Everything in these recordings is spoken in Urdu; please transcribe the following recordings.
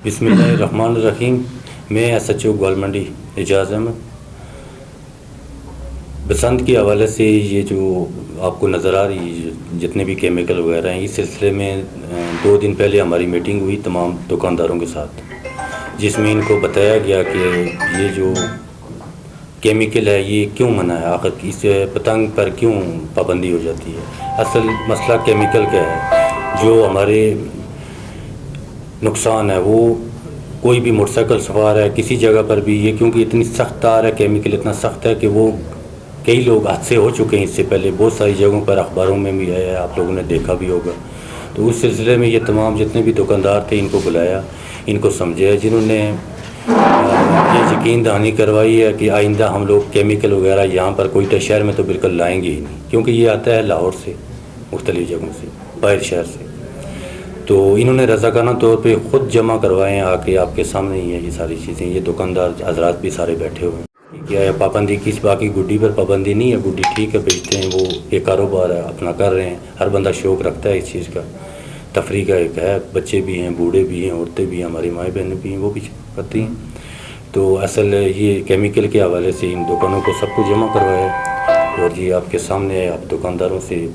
بسم اللہ الرحمن الرحیم. میں ایس ایچ او گوالمنڈی اعجاز احمد. بسنت کے حوالے سے یہ جو آپ کو نظر آ رہی جتنے بھی کیمیکل وغیرہ ہیں، اس سلسلے میں 2 دن پہلے ہماری میٹنگ ہوئی تمام دکانداروں کے ساتھ، جس میں ان کو بتایا گیا کہ یہ جو کیمیکل ہے یہ کیوں منع ہے، آخر اس سے پتنگ پر کیوں پابندی ہو جاتی ہے. اصل مسئلہ کیمیکل کا ہے. جو ہمارے نقصان ہے وہ کوئی بھی موٹر سائیکل سوار ہے کسی جگہ پر بھی، یہ کیونکہ اتنی سخت تار ہے، کیمیکل اتنا سخت ہے کہ وہ کئی لوگ حادثے ہو چکے ہیں اس سے پہلے، بہت ساری جگہوں پر اخباروں میں بھی ہے، آپ لوگوں نے دیکھا بھی ہوگا. تو اس سلسلے میں یہ تمام جتنے بھی دکاندار تھے ان کو بلایا، ان کو سمجھایا، جنہوں نے یہ یقین دہانی کروائی ہے کہ آئندہ ہم لوگ کیمیکل وغیرہ یہاں پر کوئٹہ شہر میں تو بالکل لائیں گے ہی نہیں، کیونکہ یہ آتا ہے لاہور سے، مختلف جگہوں سے، باہر شہر سے. تو انہوں نے رضاکارانہ طور پہ خود جمع کروائے ہیں، آ کے آپ کے سامنے ہی ہیں یہ ساری چیزیں. یہ دکاندار حضرات بھی سارے بیٹھے ہوئے ہیں. کیا ہے پابندی کس باقی گڈی پر پابندی نہیں ہے، گڈی ٹھیک ہے بیچتے ہیں، وہ ایک کاروبار ہے اپنا کر رہے ہیں، ہر بندہ شوق رکھتا ہے اس چیز کا، تفریح کا ایک ہے، بچے بھی ہیں، بوڑھے بھی ہیں، عورتیں بھی ہیں، ہماری مائیں بہنیں بھی ہیں، وہ بھی کرتی ہیں. تو اصل یہ کیمیکل کے حوالے سے ان دکانوں کو سب کو جمع کروایا، اور یہ آپ کے سامنے ہے، آپ دکانداروں سے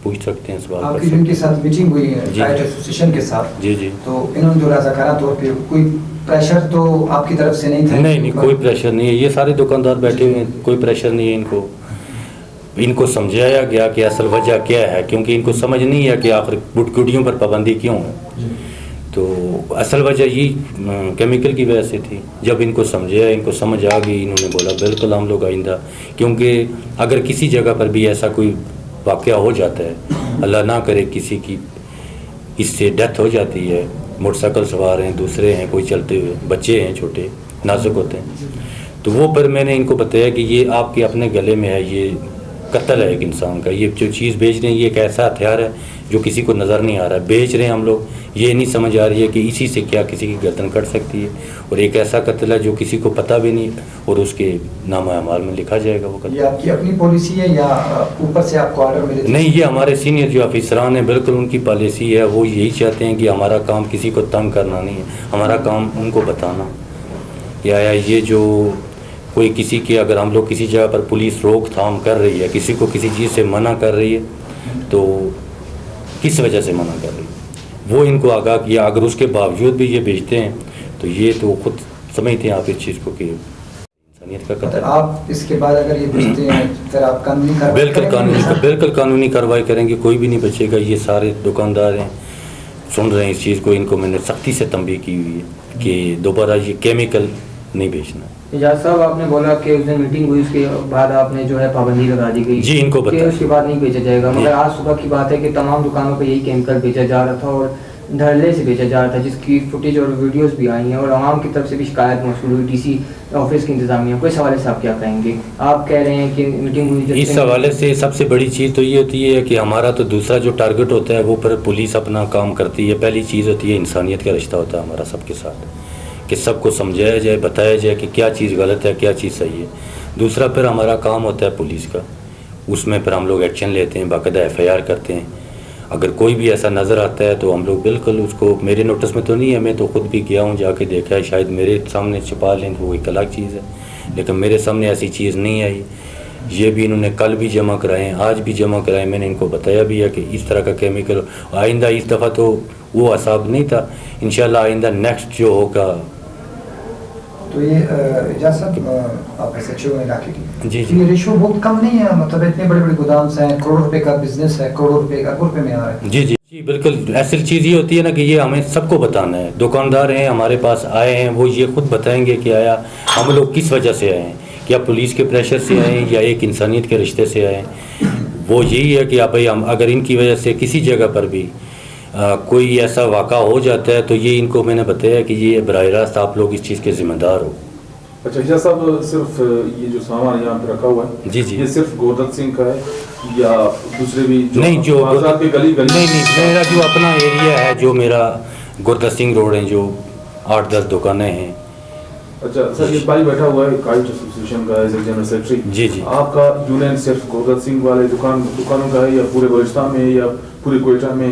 پوچھ سکتے ہیں سوال. آپ کی جن کے ساتھ میٹنگ ہوئی ہے ٹائر ایسوسیشن کے ساتھ، جی تو انہوں نے جو رضاکارانہ طور پہ کوئی پریشر تو آپ کی طرف سے نہیں تھا؟ نہیں، کوئی پریشر نہیں ہے. یہ سارے دکاندار بیٹھے ہوئے ہیں، کوئی پریشر نہیں ہے. ان کو سمجھایا گیا کہ اصل وجہ کیا ہے، کیونکہ ان کو سمجھ نہیں ہے کہ آخر گڈیوں پر پابندی کیوں ہے. تو اصل وجہ یہ کیمیکل کی وجہ سے تھی. جب ان کو سمجھایا، ان کو سمجھ آ گئی، انہوں نے بولا بالکل ہم لوگ آئندہ، کیونکہ اگر کسی جگہ پر بھی ایسا کوئی واقعہ ہو جاتا ہے، اللہ نہ کرے کسی کی اس سے ڈیتھ ہو جاتی ہے، موٹر سائیکل سوار ہیں، دوسرے ہیں، کوئی چلتے ہوئے، بچے ہیں چھوٹے نازک ہوتے ہیں، تو وہ پر میں نے ان کو بتایا کہ یہ آپ کے اپنے گلے میں ہے، یہ قتل ہے ایک انسان کا. یہ جو چیز بیچ رہے ہیں یہ ایک ایسا ہتھیار ہے جو کسی کو نظر نہیں آ رہا ہے، بیچ رہے ہیں ہم لوگ، یہ نہیں سمجھ آ رہی ہے کہ اسی سے کیا کسی کی گردن کٹ سکتی ہے، اور ایک ایسا قتل ہے جو کسی کو پتہ بھی نہیں، اور اس کے نامہ اعمال میں لکھا جائے گا وہ قتل. یہ آپ کی اپنی پالیسی ہے یا اوپر سے آپ کو آرڈر ملے؟ نہیں، یہ ہمارے سینئر جو افسران ہیں بالکل ان کی پالیسی ہے، وہ یہی چاہتے ہیں کہ ہمارا کام کسی کو تنگ کرنا نہیں ہے، ہمارا کام ان کو بتانا. یا یہ جو کوئی کسی کے، اگر ہم لوگ کسی جگہ پر پولیس روک تھام کر رہی ہے، کسی کو کسی چیز سے منع کر رہی ہے، تو کس وجہ سے منع کر رہی ہے وہ ان کو آگاہ کیا. اگر اس کے باوجود بھی یہ بیچتے ہیں تو یہ تو خود سمجھتے ہیں آپ اس چیز کو کہ انسانیت کا قتل. آپ اس کے بعد اگر یہ بیچتے ہیں پھر آپ قانونی کارروائی بالکل قانونی کارروائی کریں گے، کوئی بھی نہیں بچے گا. یہ سارے دکاندار ہیں، سن رہے ہیں اس چیز کو، ان کو میں نے سختی سے تنبیہ کی ہوئی ہے کہ دوبارہ یہ کیمیکل نہیں بیچنا. اعجاز صاحب، آپ نے بولا کہ اس دن میٹنگ ہوئی، اس کے بعد آپ نے جو ہے پابندی لگا دی گئی، جی ان کو کہ اس کے بعد نہیں بیچا جائے گا، مگر آج صبح کی بات ہے کہ تمام دکانوں پہ یہی کیمیکل بیچا جا رہا تھا اور دھڑلے سے بیچا جا رہا تھا، جس کی فوٹیج اور ویڈیوز بھی آئی ہیں، اور عوام کی طرف سے بھی شکایت موصول ہوئی ڈی سی آفس کی انتظامیہ کو. اس حوالے سے آپ کیا کہیں گے؟ آپ کہہ رہے ہیں کہ میٹنگ ہوئی، اس حوالے سے سب سے بڑی چیز تو یہ ہوتی ہے کہ ہمارا تو دوسرا جو ٹارگٹ ہوتا ہے وہ پر پولیس اپنا کام کرتی ہے. پہلی چیز ہوتی ہے انسانیت کا رشتہ ہوتا ہے ہمارا سب کے ساتھ، کہ سب کو سمجھایا جائے، بتایا جائے کہ کیا چیز غلط ہے، کیا چیز صحیح ہے. دوسرا پھر ہمارا کام ہوتا ہے پولیس کا، اس میں پھر ہم لوگ ایکشن لیتے ہیں، باقاعدہ ایف آئی آر کرتے ہیں. اگر کوئی بھی ایسا نظر آتا ہے تو ہم لوگ بالکل اس کو، میرے نوٹس میں تو نہیں ہے، میں تو خود بھی گیا ہوں، جا کے دیکھا ہے، شاید میرے سامنے چھپا لیں تو وہ ایک الگ چیز ہے، لیکن میرے سامنے ایسی چیز نہیں آئی. یہ بھی انہوں نے کل بھی جمع کرائے ہیں، آج بھی جمع کرائے. میں نے ان کو بتایا بھی ہے کہ اس طرح کا کیمیکل آئندہ، اس دفعہ تو وہ حساب نہیں تھا، انشاءاللہ آئندہ نیکسٹ جو ہوگا. تو یہ اعجاز صاحب، آپ ایس ایچ او علاقے کی، جی یہ ریشو بہت کم نہیں ہے؟ مطلب اتنے بڑے بڑے گودامس ہیں، کروڑوں روپے کا بزنس ہے، کروڑوں روپے کا اربوں روپے میں آ رہا ہے. جی بالکل. اصل چیز یہ ہوتی ہے نا کہ یہ ہمیں سب کو بتانا ہے. دکاندار ہیں ہمارے پاس آئے ہیں، وہ یہ خود بتائیں گے کہ آیا ہم لوگ کس وجہ سے آئے ہیں، کیا پولیس کے پریشر سے آئے ہیں یا ایک انسانیت کے رشتے سے آئے ہیں. وہ یہی ہے کہ بھائی ہم اگر ان کی وجہ سے کسی جگہ پر بھی کوئی ایسا واقعہ ہو جاتا ہے تو یہ ان کو میں نے بتایا کہ یہ براہ راست آپ لوگ اس چیز کے ذمہ دار ہو. اچھا اعجاز صاحب، صرف یہ جو سامان یہاں پہ رکھا ہوا ہے، جی یہ صرف گوردت سنگھ کا ہے یا دوسرے بھی؟ نہیں، جو گلی نہیں، میرا جو اپنا ایریا ہے، جو میرا گوردت سنگھ روڈ ہیں، جو 8-10 دکانیں ہیں. اچھا سر، یہ بھائی بیٹھا ہوا ہے کائٹ ایسوسیشن کا ایز اے جنرل سیکرٹری. جی آپ کا یونین صرف گوردت سنگھ والے دکانوں کا ہے یا پورے بلوچستان میں یا پورے کوئٹہ میں؟